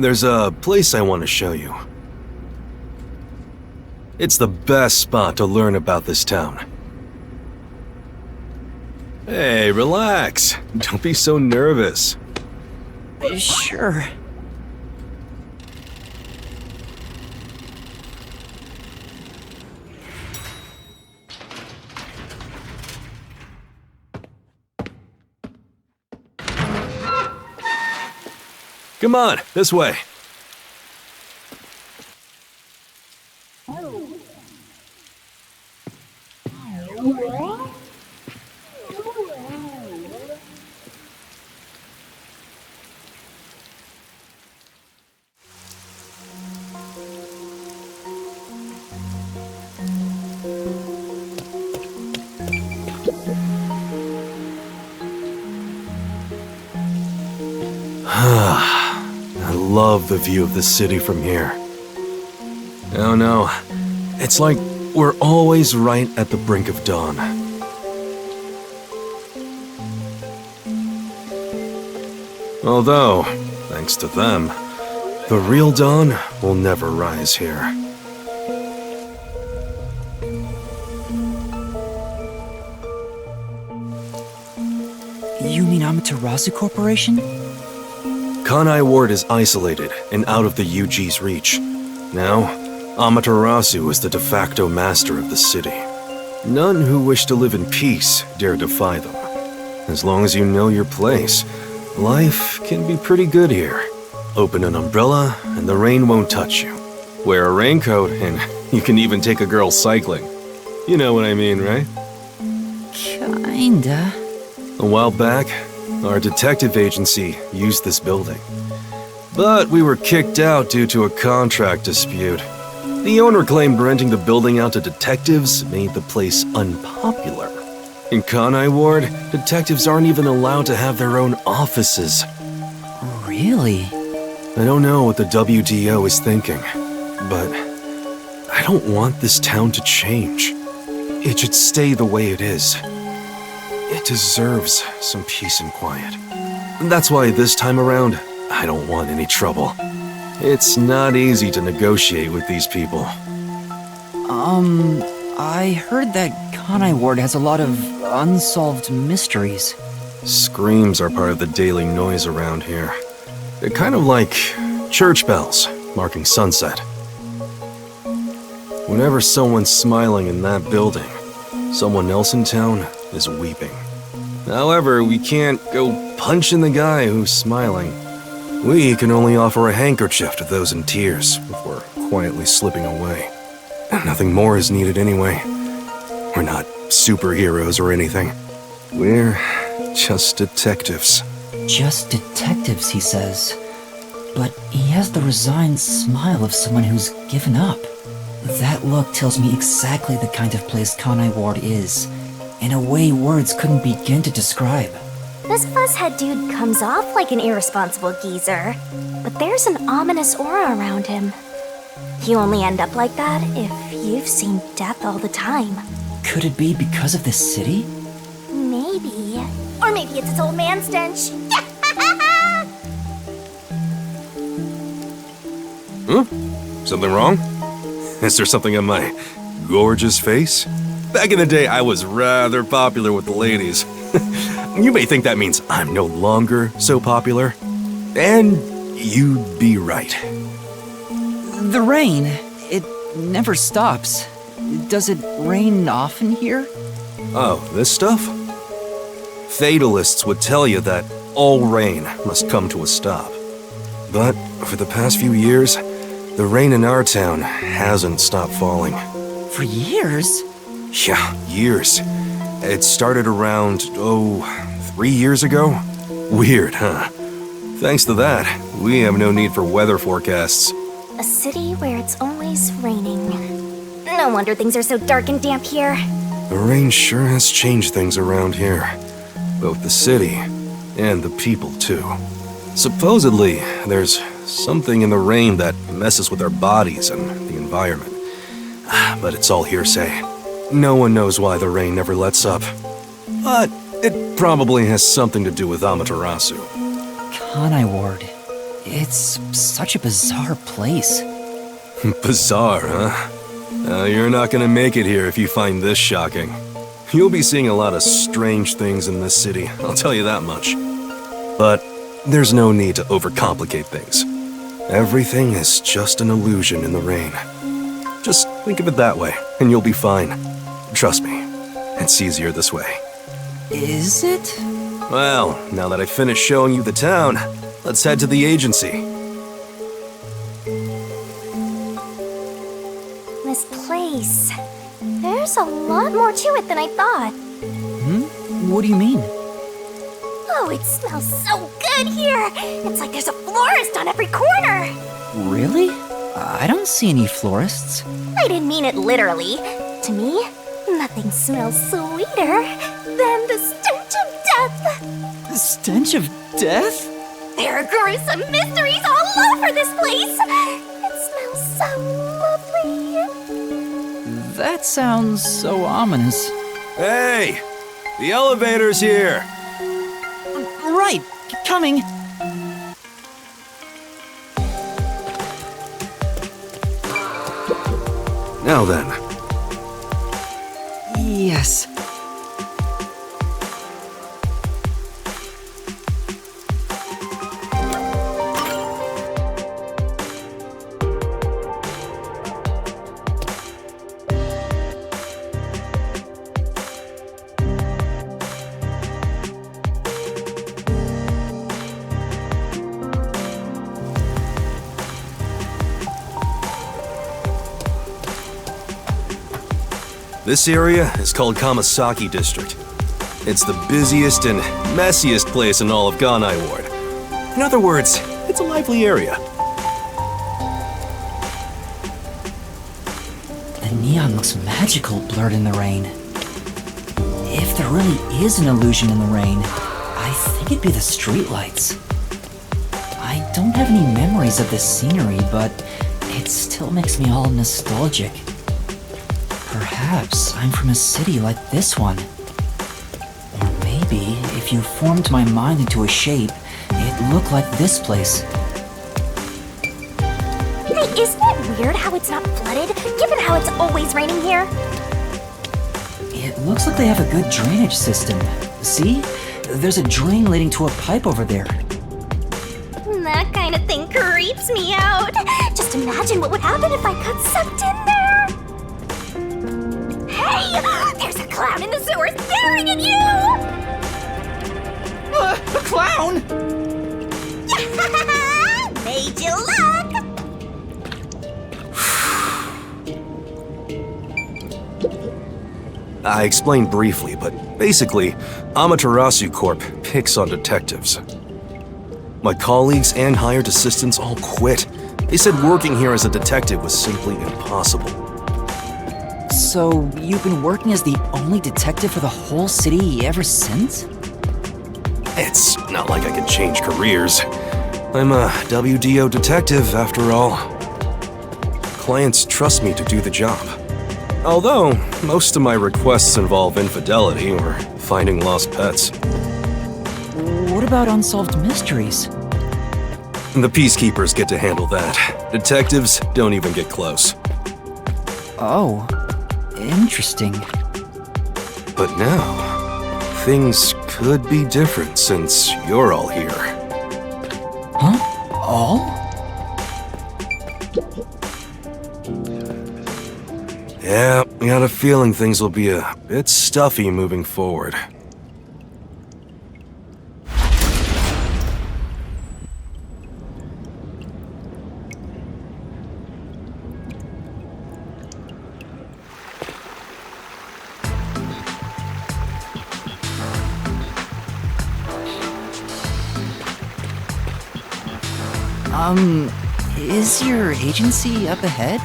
There's a place I want to show you. It's the best spot to learn about this town. Hey, relax. Don't be so nervous. Sure. Come on, this way. I love the view of the city from here. Oh no, it's like we're always right at the brink of dawn. Although, thanks to them, the real dawn will never rise here. You mean Amaterasu Corporation? Kanai Ward is isolated and out of the UG's reach. Now, Amaterasu is the de facto master of the city. None who wish to live in peace dare defy them. As long as you know your place, life can be pretty good here. Open an umbrella and the rain won't touch you. Wear a raincoat and you can even take a girl cycling. You know what I mean, right? Kinda. A while back, our detective agency used this building. But we were kicked out due to a contract dispute. The owner claimed renting the building out to detectives made the place unpopular. In Kanai Ward, detectives aren't even allowed to have their own offices. Really? I don't know what the WDO is thinking, but I don't want this town to change. It should stay the way it is. It deserves some peace and quiet. That's why this time around, I don't want any trouble. It's not easy to negotiate with these people. I heard that Kanai Ward has a lot of unsolved mysteries. Screams are part of the daily noise around here. They're kind of like church bells marking sunset. Whenever someone's smiling in that building, someone else in town is weeping. However, we can't go punching the guy who's smiling. We can only offer a handkerchief to those in tears before quietly slipping away. Nothing more is needed anyway. We're not superheroes or anything. We're just detectives. Just detectives, he says. But he has the resigned smile of someone who's given up. That look tells me exactly the kind of place Kanai Ward is, in a way words couldn't begin to describe. This fuzzhead dude comes off like an irresponsible geezer, but there's an ominous aura around him. You only end up like that if you've seen death all the time. Could it be because of this city? Maybe. Or maybe it's its old man stench. Something wrong? Is there something on my gorgeous face? Back in the day, I was rather popular with the ladies. You may think that means I'm no longer so popular. And you'd be right. The rain, it never stops. Does it rain often here? Oh, this stuff? Fatalists would tell you that all rain must come to a stop. But for the past few years, the rain in our town hasn't stopped falling. For years? Yeah, years. It started around, 3 years ago? Weird, huh? Thanks to that, we have no need for weather forecasts. A city where it's always raining. No wonder things are so dark and damp here. The rain sure has changed things around here. Both the city and the people, too. Supposedly, there's something in the rain that messes with our bodies and the environment. But it's all hearsay. No one knows why the rain never lets up. But it probably has something to do with Amaterasu. Kanai Ward. It's such a bizarre place. Bizarre, huh? You're not gonna make it here if you find this shocking. You'll be seeing a lot of strange things in this city, I'll tell you that much. But there's no need to overcomplicate things. Everything is just an illusion in the rain. Just think of it that way, and you'll be fine. Trust me, it's easier this way. Is it? Well, now that I've finished showing you the town, let's head to the agency. This place. There's a lot more to it than I thought. What do you mean? Oh, it smells so good here! It's like there's a florist on every corner! Really? I don't see any florists. I didn't mean it literally. To me, nothing smells sweeter than the stench of death. The stench of death? There are gruesome mysteries all over this place! It smells so lovely. That sounds so ominous. Hey! The elevator's here! Right, coming. Now then, Yes. this area is called Kamasaki District. It's the busiest and messiest place in all of Ganai Ward. In other words, it's a lively area. The neon looks magical blurred in the rain. If there really is an illusion in the rain, I think it'd be the streetlights. I don't have any memories of this scenery, but it still makes me all nostalgic. Perhaps I'm from a city like this one. Or maybe, if you formed my mind into a shape, it looked like this place. Hey, isn't it weird how it's not flooded, given how it's always raining here? It looks like they have a good drainage system. See? There's a drain leading to a pipe over there. That kind of thing creeps me out. Just imagine what would happen if I got sucked in there. Hey! There's a clown in the sewers staring at you! A clown? Made you look! I explained briefly, but basically, Amaterasu Corp picks on detectives. My colleagues and hired assistants all quit. They said working here as a detective was simply impossible. So, you've been working as the only detective for the whole city ever since? It's not like I can change careers. I'm a WDO detective, after all. Clients trust me to do the job. Although, most of my requests involve infidelity or finding lost pets. What about unsolved mysteries? The peacekeepers get to handle that. Detectives don't even get close. Oh, interesting. But now, things could be different since you're all here. Huh? All? Yeah, I got a feeling things will be a bit stuffy moving forward. Is your agency up ahead?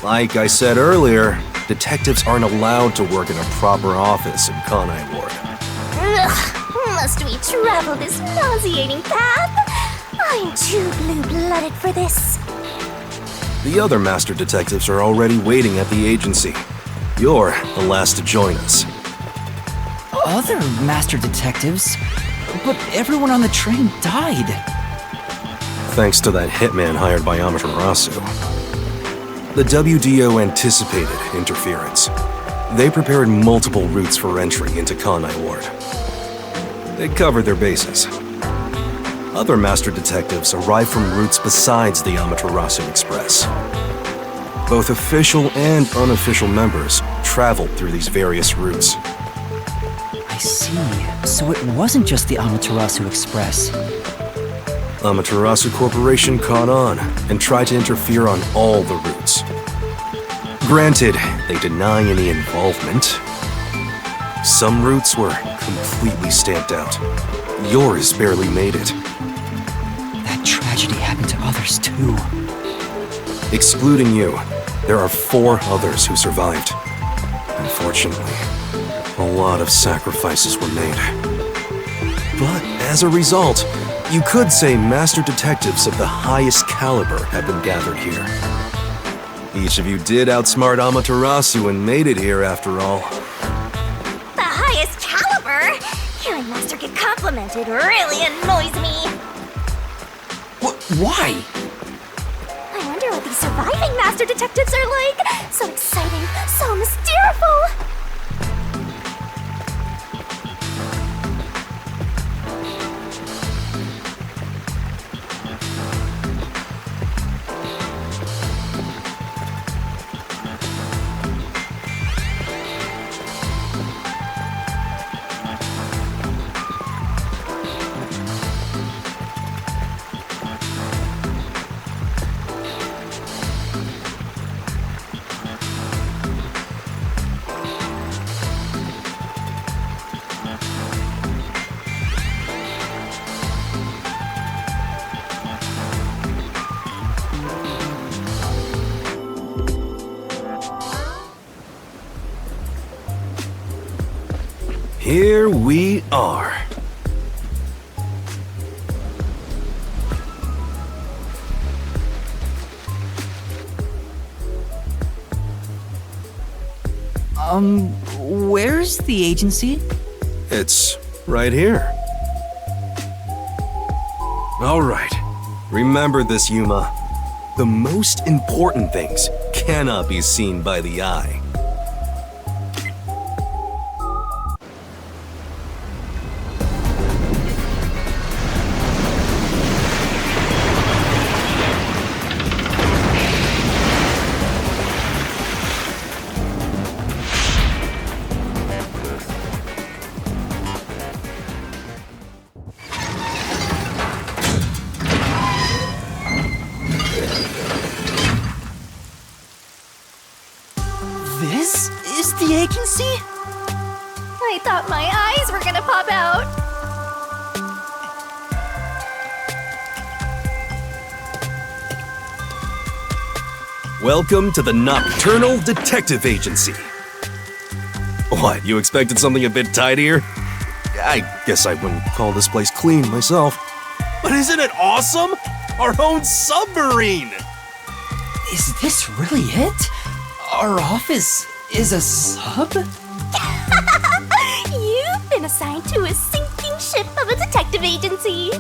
Like I said earlier, detectives aren't allowed to work in a proper office in Kanai Ward. Ugh, must we travel this nauseating path? I'm too blue-blooded for this. The other master detectives are already waiting at the agency. You're the last to join us. Other master detectives? But everyone on the train died. thanks to that hitman hired by Amaterasu. The WDO anticipated interference. They prepared multiple routes for entry into Kanai Ward. They covered their bases. Other master detectives arrived from routes besides the Amaterasu Express. Both official and unofficial members traveled through these various routes. I see. So it wasn't just the Amaterasu Express. Amaterasu Corporation caught on and tried to interfere on all the routes. Granted, they deny any involvement. Some routes were completely stamped out. Yours barely made it. That tragedy happened to others too. Excluding you, there are 4 others who survived. Unfortunately, a lot of sacrifices were made. But as a result, you could say master detectives of the highest caliber have been gathered here. Each of you did outsmart Amaterasu and made it here after all. The highest caliber? Hearing Master get complimented really annoys me. Why? I wonder what these surviving master detectives are like. So exciting, so mysterious. Here we are. Where's the agency? It's right here. All right. Remember this, Yuma. The most important things cannot be seen by the eye. This is the agency? I thought my eyes were gonna pop out. Welcome to the Nocturnal Detective Agency. What, you expected something a bit tidier? I guess I wouldn't call this place clean myself. But isn't it awesome? Our own submarine! Is this really it? Our office is a sub? You've been assigned to a sinking ship of a detective agency.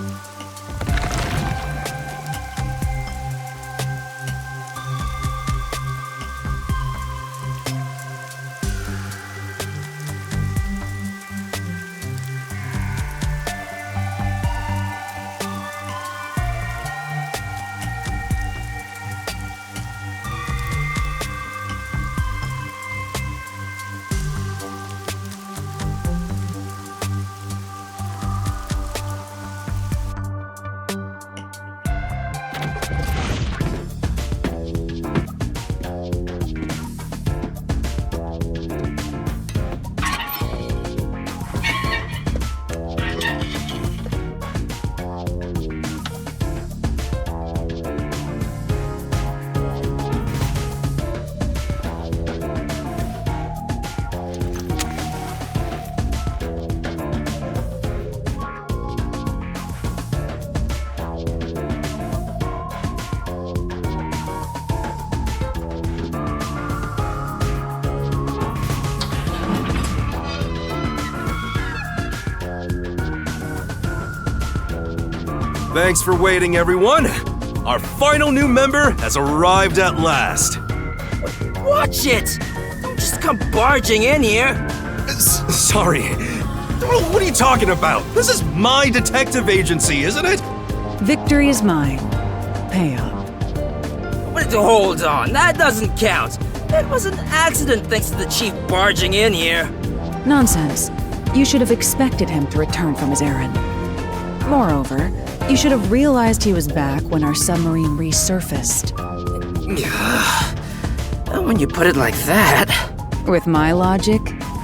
Thanks for waiting, everyone. Our final new member has arrived at last. Watch it! Don't just come barging in here. Sorry. What are you talking about? This is my detective agency, isn't it? Victory is mine. Pay up. Wait, hold on, that doesn't count. It was an accident thanks to the chief barging in here. Nonsense. You should have expected him to return from his errand. Moreover, you should have realized he was back when our submarine resurfaced. When you put it like that. With my logic,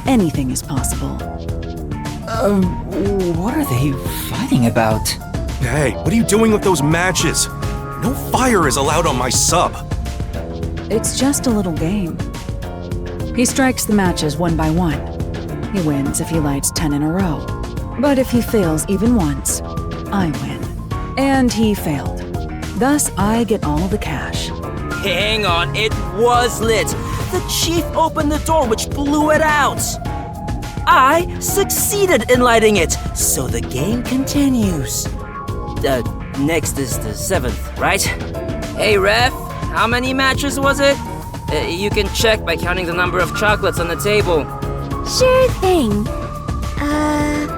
anything is possible. What are they fighting about? Hey, what are you doing with those matches? No fire is allowed on my sub. It's just a little game. He strikes the matches one by one. He wins if he lights 10 in a row. But if he fails even once, I win. And he failed. Thus, I get all the cash. Hang on, it was lit. The chief opened the door which blew it out. I succeeded in lighting it, so the game continues. Next is the 7th, right? Hey, ref, how many matches was it? You can check by counting the number of chocolates on the table. Sure thing. 1,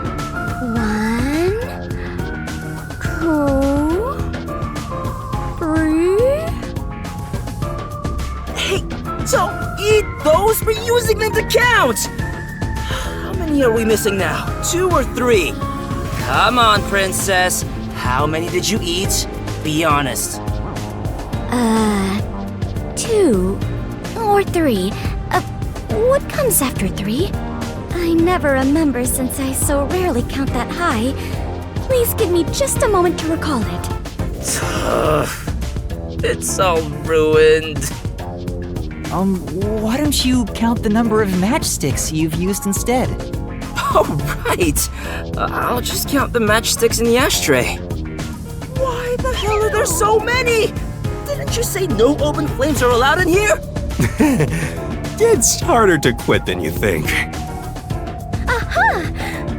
2, 3. Hey, don't eat those! We're using them to count! How many are we missing now? 2 or 3? Come on, princess. How many did you eat? Be honest. 2 or 3. What comes after 3? I never remember since I so rarely count that high. Please give me just a moment to recall it. It's all ruined. Why don't you count the number of matchsticks you've used instead? Oh, right. I'll just count the matchsticks in the ashtray. Why the hell are there so many? Didn't you say no open flames are allowed in here? It's harder to quit than you think. Aha!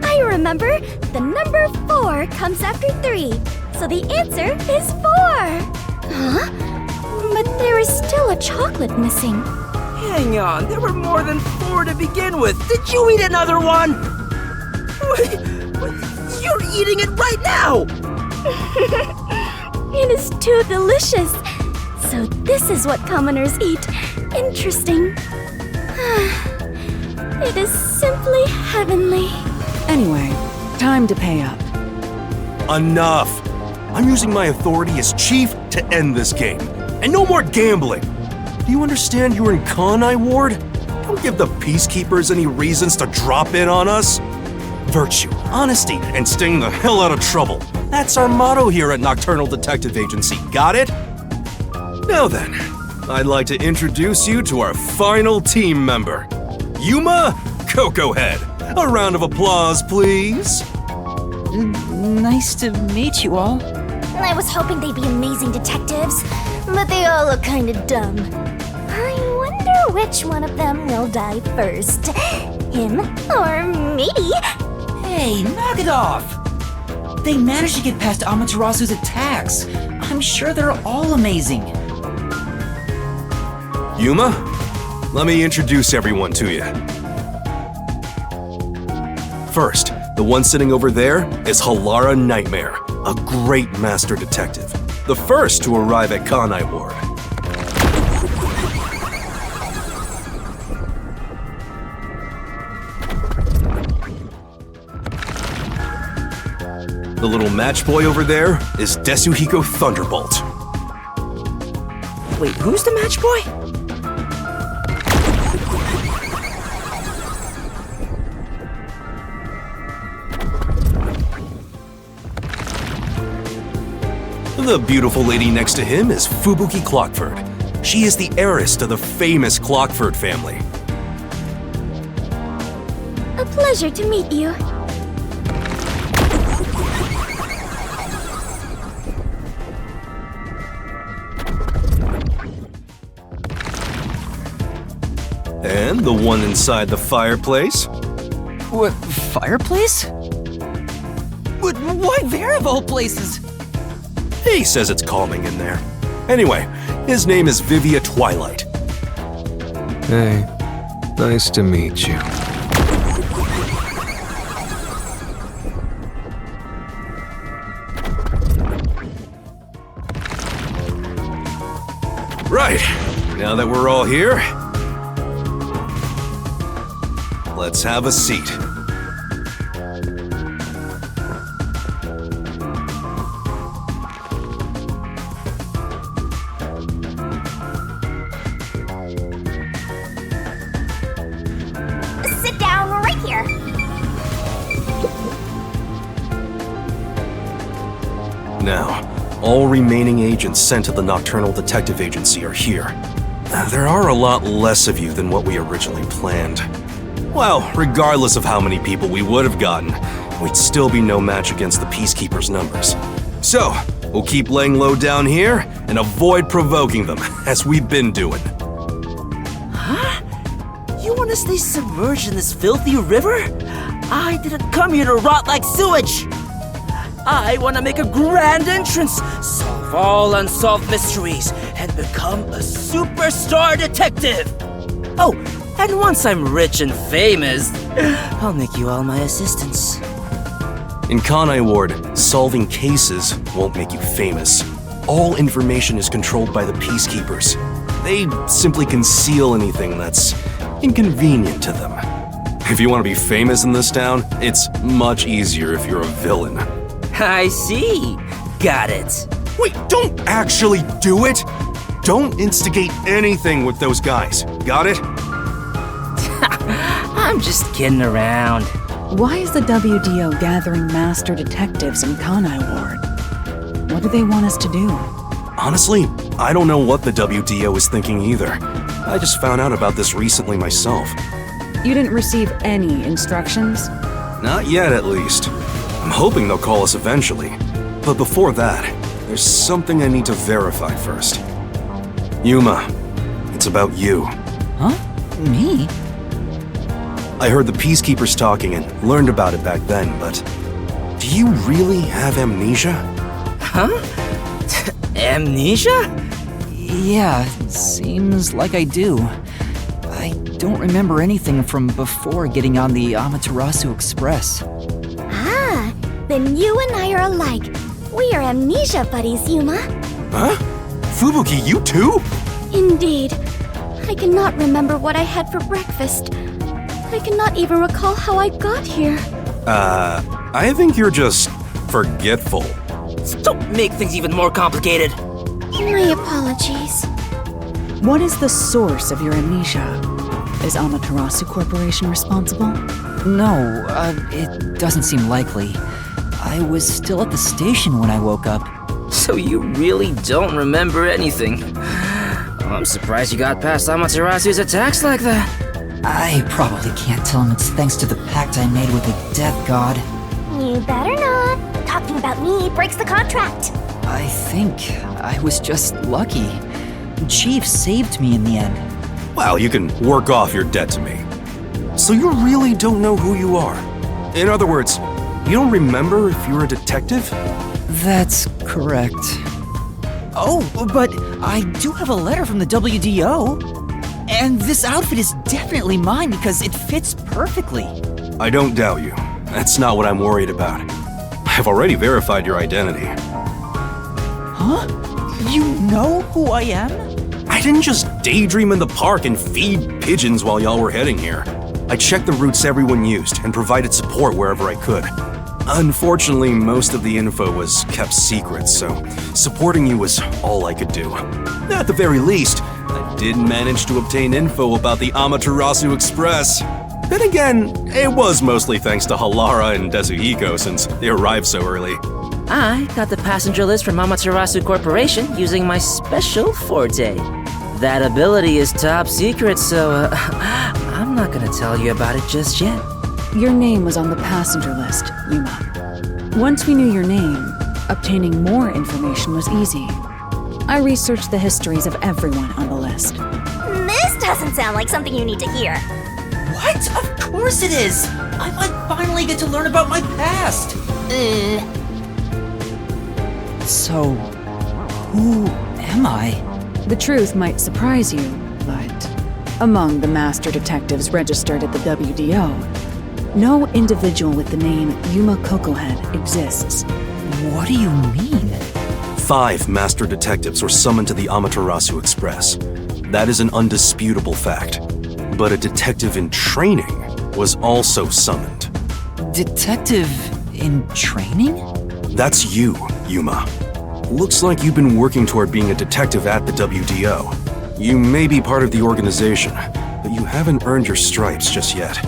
I remember. The number 4 comes after 3. So the answer is 4. Huh? But there is still a chocolate missing. Hang on, there were more than 4 to begin with. Did you eat another one? Wait, you're eating it right now! It is too delicious. So this is what commoners eat. Interesting. It is simply heavenly. Anyway, time to pay up. Enough! I'm using my authority as chief to end this game. And no more gambling! Do you understand you're in Kanai Ward? Don't give the peacekeepers any reasons to drop in on us. Virtue, honesty, and staying the hell out of trouble. That's our motto here at Nocturnal Detective Agency, got it? Now then, I'd like to introduce you to our final team member, Yuma Cocoa Head. A round of applause, please. Nice to meet you all. I was hoping they'd be amazing detectives, but they all look kind of dumb. I wonder which one of them will die first. Him or me? Hey, knock it off! They managed to get past Amaterasu's attacks. I'm sure they're all amazing. Yuma, let me introduce everyone to you. First, the one sitting over there is Halara Nightmare, a great master detective. The first to arrive at Kanai Ward. The little match boy over there is Desuhiko Thunderbolt. Wait, who's the match boy? The beautiful lady next to him is Fubuki Clockford. She is the heiress to the famous Clockford family. A pleasure to meet you. And the one inside the fireplace? What, fireplace? But why there of all places? He says it's calming in there. Anyway, his name is Vivia Twilight. Hey, nice to meet you. Right, now that we're all here, let's have a seat. Sit down right here. Now, all remaining agents sent to the Nocturnal Detective Agency are here. There are a lot less of you than what we originally planned. Well, regardless of how many people we would have gotten, we'd still be no match against the Peacekeepers' numbers. So, we'll keep laying low down here and avoid provoking them, as we've been doing. Huh? You want to stay submerged in this filthy river? I didn't come here to rot like sewage! I want to make a grand entrance, solve all unsolved mysteries, and become a superstar detective! Oh, and once I'm rich and famous, I'll make you all my assistants. In Kanai Ward, solving cases won't make you famous. All information is controlled by the Peacekeepers. They simply conceal anything that's inconvenient to them. If you want to be famous in this town, it's much easier if you're a villain. I see. Got it. Wait, don't actually do it! Don't instigate anything with those guys. Got it? I'm just kidding around. Why is the WDO gathering master detectives in Kanai Ward? What do they want us to do? Honestly, I don't know what the WDO is thinking either. I just found out about this recently myself. You didn't receive any instructions? Not yet, at least. I'm hoping they'll call us eventually. But before that, there's something I need to verify first. Yuma, it's about you. Huh? Me? I heard the Peacekeepers talking and learned about it back then, but do you really have amnesia? Huh? Amnesia? Yeah, seems like I do. I don't remember anything from before getting on the Amaterasu Express. Ah, then you and I are alike. We are amnesia buddies, Yuma. Huh? Fubuki, you too? Indeed. I cannot remember what I had for breakfast. I cannot even recall how I got here. I think you're just forgetful. Don't make things even more complicated. My apologies. What is the source of your amnesia? Is Amaterasu Corporation responsible? No, it doesn't seem likely. I was still at the station when I woke up. So you really don't remember anything. I'm surprised you got past Amaterasu's attacks like that. I probably can't tell him it's thanks to the pact I made with the Death God. You better not. Talking about me breaks the contract. I think I was just lucky. Chief saved me in the end. Well, you can work off your debt to me. So you really don't know who you are? In other words, you don't remember if you're a detective? That's correct. Oh, but I do have a letter from the WDO. And this outfit is definitely mine because it fits perfectly. I don't doubt you. That's not what I'm worried about. I've already verified your identity. Huh? You know who I am? I didn't just daydream in the park and feed pigeons while y'all were heading here. I checked the routes everyone used and provided support wherever I could. Unfortunately, most of the info was kept secret, so supporting you was all I could do. At the very least, I did manage to obtain info about the Amaterasu Express. Then again, it was mostly thanks to Halara and Desuhiko since they arrived so early. I got the passenger list from Amaterasu Corporation using my special forte. That ability is top secret, so I'm not gonna tell you about it just yet. Your name was on the passenger list, Yuma. Once we knew your name, obtaining more information was easy. I researched the histories of everyone on the list. This doesn't sound like something you need to hear. What? Of course it is! I might finally get to learn about my past! So, Who am I? The truth might surprise you, but among the master detectives registered at the WDO, no individual with the name Yuma Kokohead exists. What do you mean? 5 master detectives were summoned to the Amaterasu Express. That is an undisputable fact. But a detective in training was also summoned. Detective in training? That's you, Yuma. Looks like you've been working toward being a detective at the WDO. You may be part of the organization, but you haven't earned your stripes just yet.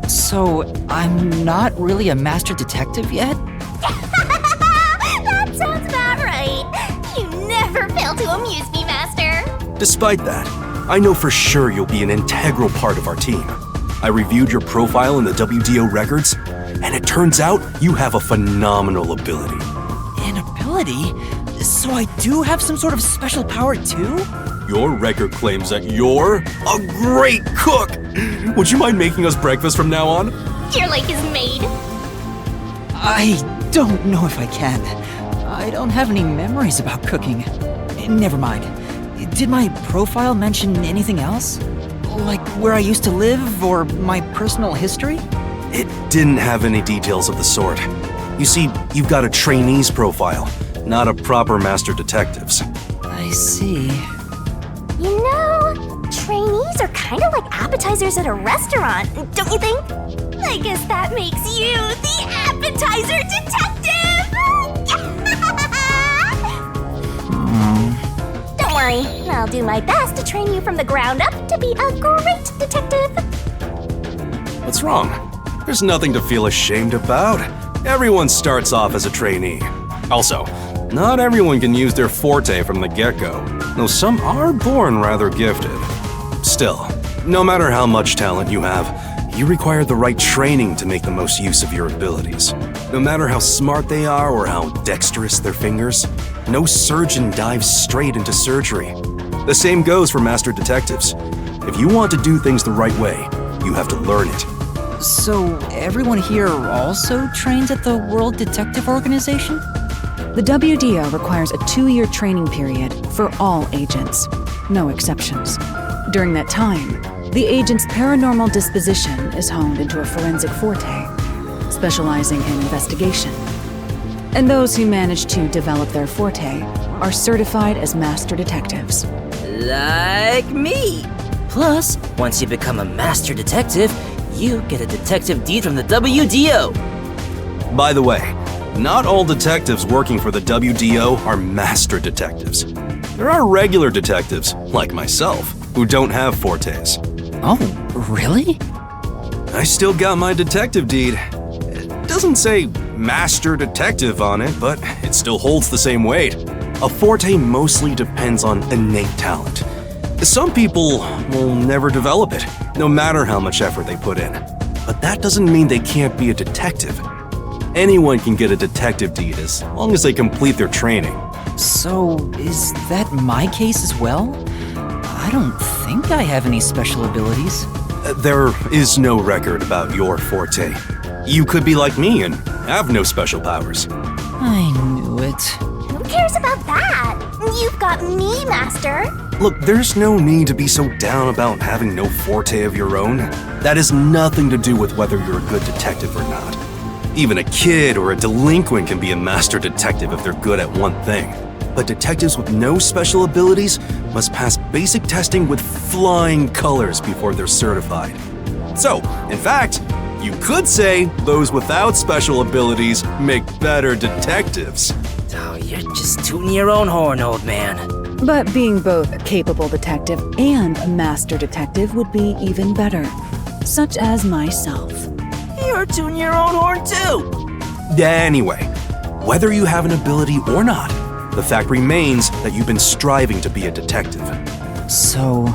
So, I'm not really a master detective yet? That sounds about right. You never fail to amuse me, Master. Despite that, I know for sure you'll be an integral part of our team. I reviewed your profile in the WDO records, and it turns out you have a phenomenal ability. An ability? So I do have some sort of special power too? Your record claims that you're a great cook! Would you mind making us breakfast from now on? Your lake is made. I don't know if I can. I don't have any memories about cooking. Never mind. Did my profile mention anything else? Like where I used to live or my personal history? It didn't have any details of the sort. You see, you've got a trainee's profile, not a proper master detective's. I see. You know, trainees are kind of like appetizers at a restaurant, don't you think? I guess that makes you the appetizer detective! Don't worry, I'll do my best to train you from the ground up to be a great detective. What's wrong? There's nothing to feel ashamed about. Everyone starts off as a trainee. Also, not everyone can use their forte from the get-go, though some are born rather gifted. Still, no matter how much talent you have, you require the right training to make the most use of your abilities. No matter how smart they are or how dexterous their fingers, no surgeon dives straight into surgery. The same goes for master detectives. If you want to do things the right way, you have to learn it. So everyone here also trains at the World Detective Organization? The WDO requires a 2-year training period for all agents, no exceptions. During that time, the agent's paranormal disposition is honed into a forensic forte, specializing in investigation. And those who manage to develop their forte are certified as master detectives. Like me. Plus, once you become a master detective, you get a detective deed from the WDO. By the way, not all detectives working for the WDO are master detectives. There are regular detectives, like myself, who don't have fortes. Oh, really? I still got my detective deed. It doesn't say master detective on it, but it still holds the same weight. A forte mostly depends on innate talent. Some people will never develop it, no matter how much effort they put in. But that doesn't mean they can't be a detective. Anyone can get a detective deed as long as they complete their training. So, is that my case as well? I don't think I have any special abilities. There is no record about your forte. You could be like me and have no special powers. I knew it. Who cares about that? You've got me, Master. Look, there's no need to be so down about having no forte of your own. That has nothing to do with whether you're a good detective or not. Even a kid or a delinquent can be a master detective if they're good at one thing. But detectives with no special abilities must pass basic testing with flying colors before they're certified. So, in fact, you could say those without special abilities make better detectives. Oh, you're just tooting your own horn, old man. But being both a capable detective and a master detective would be even better, such as myself. You're tooting your own horn too. Anyway, whether you have an ability or not, the fact remains that you've been striving to be a detective. So,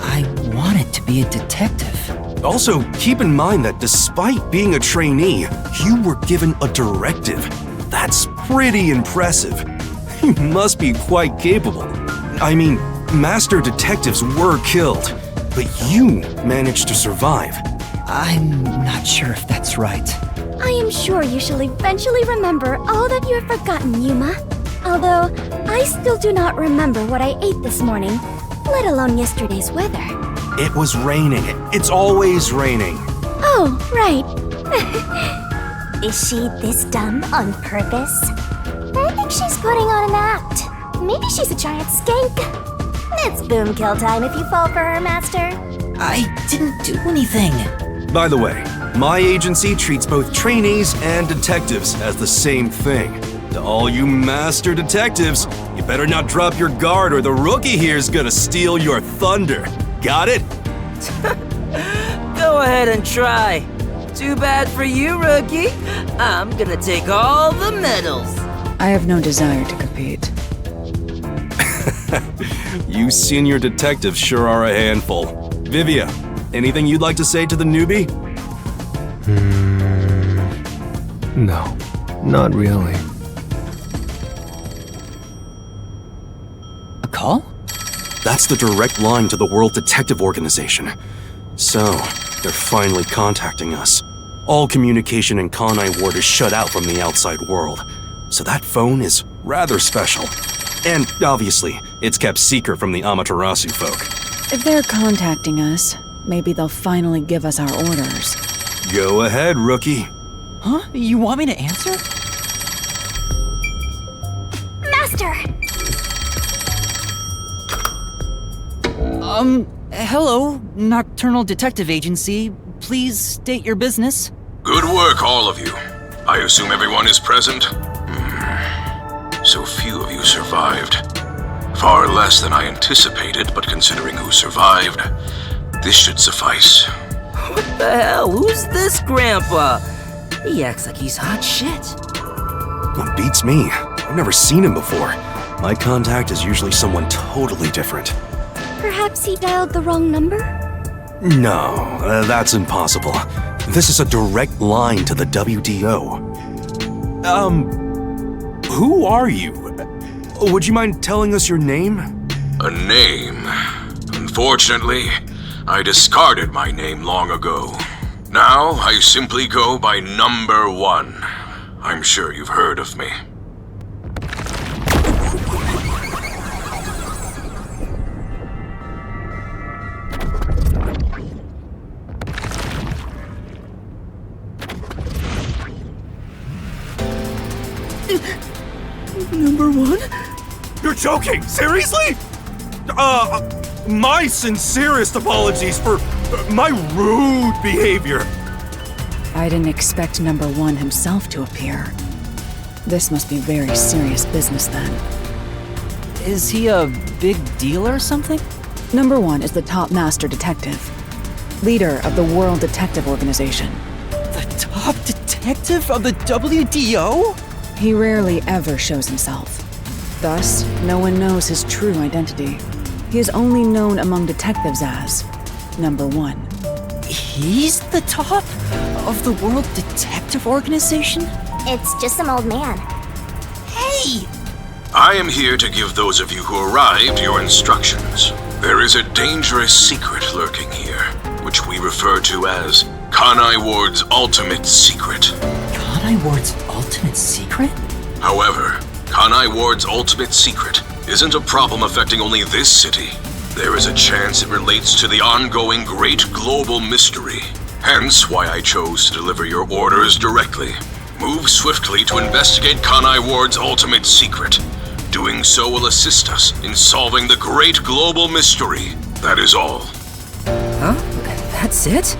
I wanted to be a detective. Also, keep in mind that despite being a trainee, you were given a directive. That's pretty impressive. You must be quite capable. I mean, master detectives were killed, but you managed to survive. I'm not sure if that's right. I am sure you shall eventually remember all that you have forgotten, Yuma. Although, I still do not remember what I ate this morning, let alone yesterday's weather. It was raining. It's always raining. Oh, right. Is she this dumb on purpose? I think she's putting on an act. Maybe she's a giant skank. It's boom kill time if you fall for her, Master. I didn't do anything. By the way, my agency treats both trainees and detectives as the same thing. To all you master detectives, you better not drop your guard or the rookie here's gonna steal your thunder. Got it? Go ahead and try. Too bad for you, rookie. I'm gonna take all the medals. I have no desire to compete. You senior detectives sure are a handful. Vivia, anything you'd like to say to the newbie? No, not really. A call? That's the direct line to the World Detective Organization. So, they're finally contacting us. All communication in Kanai Ward is shut out from the outside world. So that phone is rather special. And obviously, it's kept secret from the Amaterasu folk. If they're contacting us, maybe they'll finally give us our orders. Go ahead, rookie. Huh? You want me to answer? Master! Hello, Nocturnal Detective Agency. Please state your business. Good work, all of you. I assume everyone is present? So few of you survived. Far less than I anticipated, but considering who survived, this should suffice. What the hell? Who's this grandpa? He acts like he's hot shit. Well, beats me. I've never seen him before. My contact is usually someone totally different. Perhaps he dialed the wrong number? No, that's impossible. This is a direct line to the WDO. Who are you? Would you mind telling us your name? A name? Unfortunately, I discarded my name long ago. Now, I simply go by Number 1. I'm sure you've heard of me. Number 1? You're joking! Seriously? My sincerest apologies for my rude behavior. I didn't expect Number 1 himself to appear. This must be very serious business then. Is he a big deal or something? Number 1 is the top master detective, leader of the World Detective Organization. The top detective of the WDO? He rarely ever shows himself. Thus, no one knows his true identity. He is only known among detectives as Number 1. He's the top of the World Detective Organization? It's just some old man. Hey! I am here to give those of you who arrived your instructions. There is a dangerous secret lurking here, which we refer to as Kanai Ward's ultimate secret. Kanai Ward's ultimate secret? However, Kanai Ward's ultimate secret isn't a problem affecting only this city. There is a chance it relates to the ongoing great global mystery. Hence why I chose to deliver your orders directly. Move swiftly to investigate Kanai Ward's ultimate secret. Doing so will assist us in solving the great global mystery. That is all. Huh? That's it?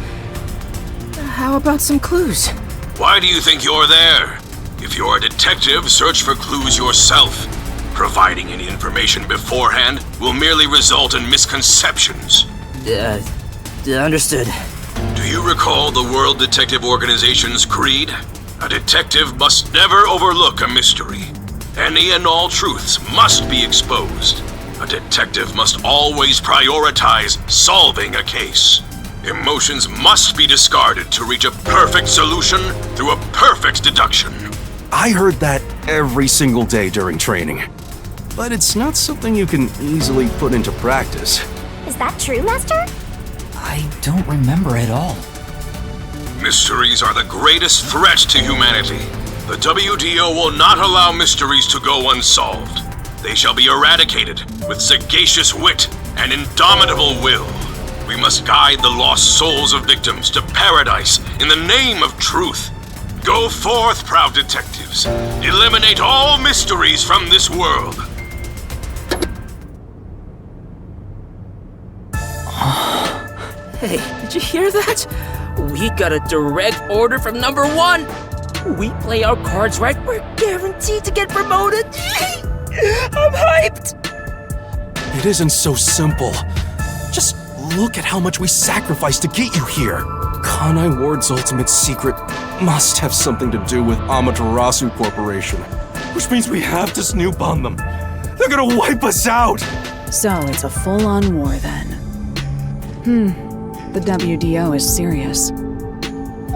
How about some clues? Why do you think you're there? If you're a detective, search for clues yourself. Providing any information beforehand will merely result in misconceptions. Understood. Do you recall the World Detective Organization's creed? A detective must never overlook a mystery. Any and all truths must be exposed. A detective must always prioritize solving a case. Emotions must be discarded to reach a perfect solution through a perfect deduction. I heard that every single day during training. But it's not something you can easily put into practice. Is that true, Master? I don't remember at all. Mysteries are the greatest threat to humanity. The WDO will not allow mysteries to go unsolved. They shall be eradicated with sagacious wit and indomitable will. We must guide the lost souls of victims to paradise in the name of truth. Go forth, proud detectives. Eliminate all mysteries from this world. Hey, did you hear that? We got a direct order from number 1. We play our cards right, we're guaranteed to get promoted. I'm hyped. It isn't so simple. Just look at how much we sacrificed to get you here. Kanai Ward's ultimate secret must have something to do with Amaterasu Corporation, which means we have to snoop on them. They're gonna wipe us out! So it's a full-on war then. The WDO is serious.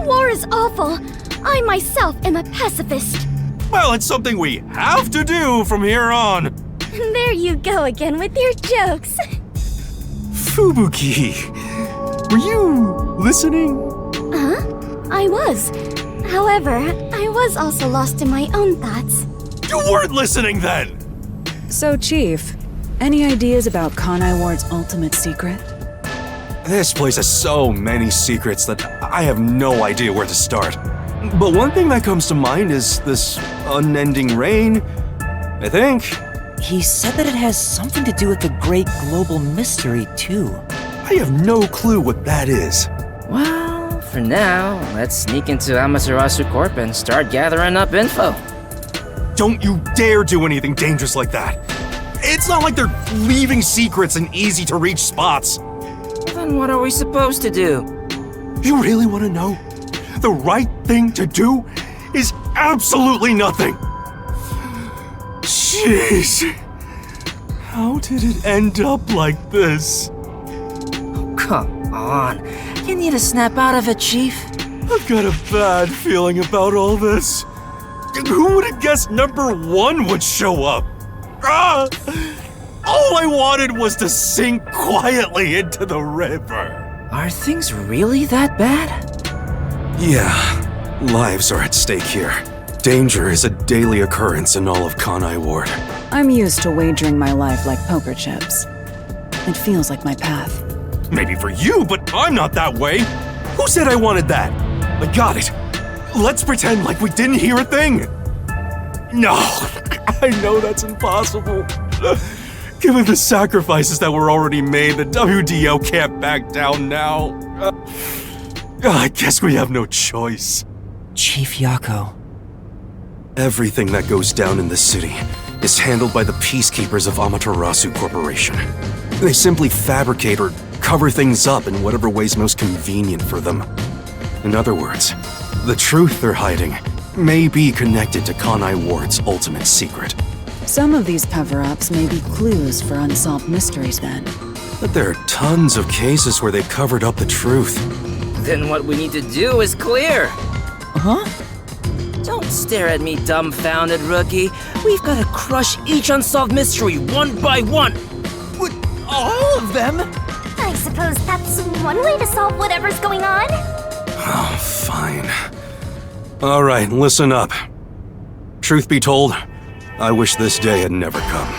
War is awful. I myself am a pacifist. Well, it's something we have to do from here on. There you go again with your jokes. Fubuki, were you listening? I was. However, I was also lost in my own thoughts. You weren't listening then! So, Chief, any ideas about Kanai Ward's ultimate secret? This place has so many secrets that I have no idea where to start. But one thing that comes to mind is this unending rain, I think. He said that it has something to do with the great global mystery, too. I have no clue what that is. Well, for now, let's sneak into Amaterasu Corp and start gathering up info. Don't you dare do anything dangerous like that. It's not like they're leaving secrets in easy-to-reach spots. Then what are we supposed to do? You really want to know? The right thing to do is absolutely nothing. Jeez. How did it end up like this? Come on. You need to snap out of it, Chief. I've got a bad feeling about all this. Who would have guessed number 1 would show up? Ah! All I wanted was to sink quietly into the river. Are things really that bad? Yeah, lives are at stake here. Danger is a daily occurrence in all of Kanai Ward. I'm used to wagering my life like poker chips. It feels like my path. Maybe for you, but I'm not that way. Who said I wanted that? I got it. Let's pretend like we didn't hear a thing. No, I know that's impossible. Given the sacrifices that were already made, the WDO can't back down now. I guess we have no choice. Chief Yako. Everything that goes down in the city is handled by the peacekeepers of Amaterasu Corporation. They simply fabricate or cover things up in whatever way's most convenient for them. In other words, the truth they're hiding may be connected to Kanai Ward's ultimate secret. Some of these cover-ups may be clues for unsolved mysteries then. But there are tons of cases where they covered up the truth. Then what we need to do is clear. Huh? Don't stare at me, dumbfounded rookie. We've got to crush each unsolved mystery one by one. What? All of them? I suppose that's one way to solve whatever's going on. Oh, fine. All right, listen up. Truth be told, I wish this day had never come.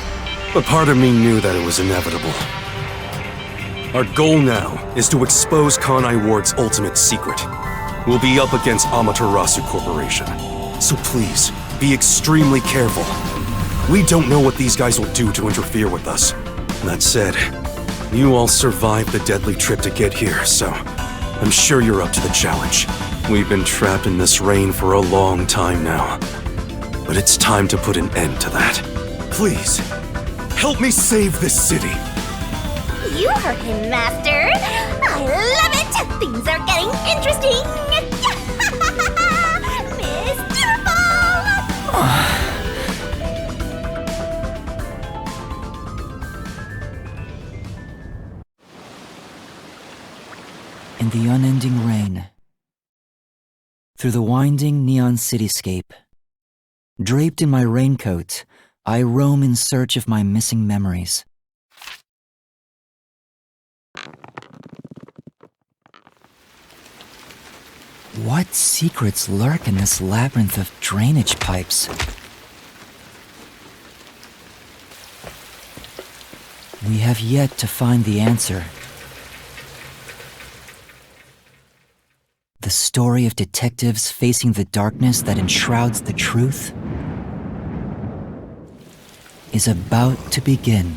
But part of me knew that it was inevitable. Our goal now is to expose Kanai Ward's ultimate secret. We'll be up against Amaterasu Corporation. So please, be extremely careful. We don't know what these guys will do to interfere with us. That said, you all survived the deadly trip to get here, so I'm sure you're up to the challenge. We've been trapped in this rain for a long time now. But it's time to put an end to that. Please, help me save this city. You heard him, Master. I love it. Things are getting interesting. In the unending rain, through the winding neon cityscape, draped in my raincoat, I roam in search of my missing memories. What secrets lurk in this labyrinth of drainage pipes? We have yet to find the answer. The story of detectives facing the darkness that enshrouds the truth is about to begin.